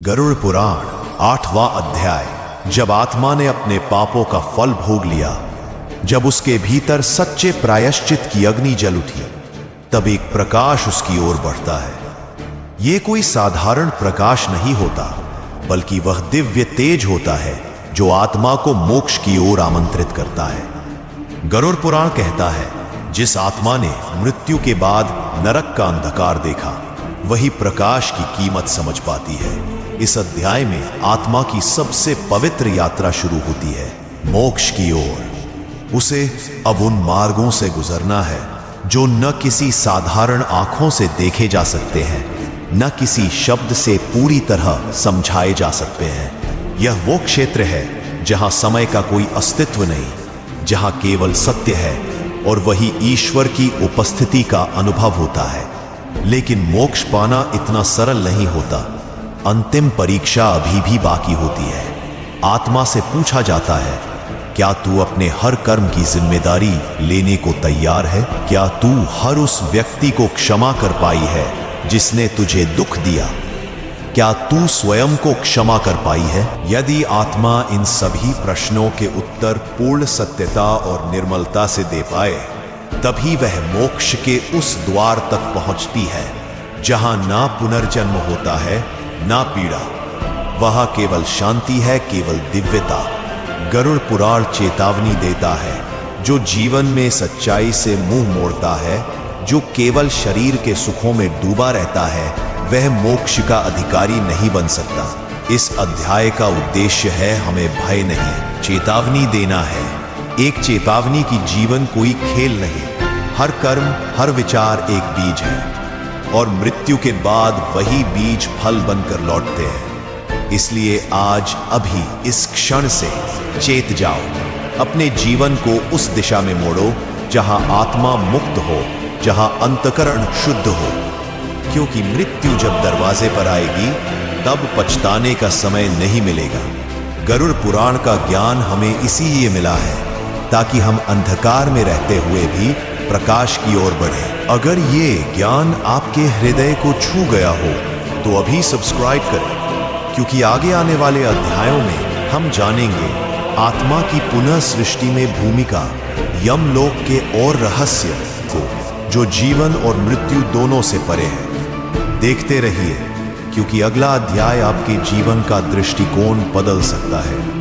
गरुड़ पुराण 8वां अध्याय। जब आत्मा ने अपने पापों का फल भोग लिया, जब उसके भीतर सच्चे प्रायश्चित की अग्नि जल उठी, तब एक प्रकाश उसकी ओर बढ़ता है। यह कोई साधारण प्रकाश नहीं होता, बल्कि वह दिव्य तेज होता है जो आत्मा को मोक्ष की ओर आमंत्रित करता है। गरुड़ पुराण कहता है, जिस आत्मा ने मृत्यु के बाद नरक का अंधकार देखा, वही प्रकाश की कीमत समझ पाती है। इस अध्याय में आत्मा की सबसे पवित्र यात्रा शुरू होती है, मोक्ष की ओर। उसे अब उन मार्गों से गुजरना है जो न किसी साधारण आंखों से देखे जा सकते हैं, न किसी शब्द से पूरी तरह समझाए जा सकते हैं। यह वो क्षेत्र है जहां समय का कोई अस्तित्व नहीं, जहां केवल सत्य है और वही ईश्वर की उपस्थिति का अनुभव होता है। लेकिन मोक्ष पाना इतना सरल नहीं होता। अंतिम परीक्षा अभी भी बाकी होती है। आत्मा से पूछा जाता है, क्या तू अपने हर कर्म की जिम्मेदारी लेने को तैयार है? क्या तू हर उस व्यक्ति को क्षमा कर पाई है जिसने तुझे दुख दिया? क्या तू स्वयं को क्षमा कर पाई है? यदि आत्मा इन सभी प्रश्नों के उत्तर पूर्ण सत्यता और निर्मलता से दे पाए, तभी वह मोक्ष के उस द्वार तक पहुंचती है जहां ना पुनर्जन्म होता है, ना पीड़ा। वहां केवल शांति है, केवल दिव्यता। गरुड़ पुराण चेतावनी देता है, जो जीवन में सच्चाई से मुंह मोड़ता है, जो केवल शरीर के सुखों में डूबा रहता है, वह मोक्ष का अधिकारी नहीं बन सकता। इस अध्याय का उद्देश्य है हमें भय नहीं, चेतावनी देना है। एक चेतावनी की जीवन कोई खेल नहीं। हर कर्म, हर विचार एक बीज है और मृत्यु के बाद वही बीज फल बनकर लौटते हैं। इसलिए आज, अभी, इस क्षण से चेत जाओ। अपने जीवन को उस दिशा में मोड़ो जहां आत्मा मुक्त हो, जहां अंतःकरण शुद्ध हो। क्योंकि मृत्यु जब दरवाजे पर आएगी, तब पछताने का समय नहीं मिलेगा। गरुड़ पुराण का ज्ञान हमें इसीलिए मिला है ताकि हम अंधकार में रहते हुए भी प्रकाश की ओर बढ़ें। अगर ये ज्ञान आपके हृदय को छू गया हो तो अभी सब्सक्राइब करें, क्योंकि आगे आने वाले अध्यायों में हम जानेंगे आत्मा की पुनः सृष्टि में भूमिका, यमलोक के और रहस्य को जो जीवन और मृत्यु दोनों से परे है। देखते रहिए, क्योंकि अगला अध्याय आपके जीवन का दृष्टिकोण बदल सकता है।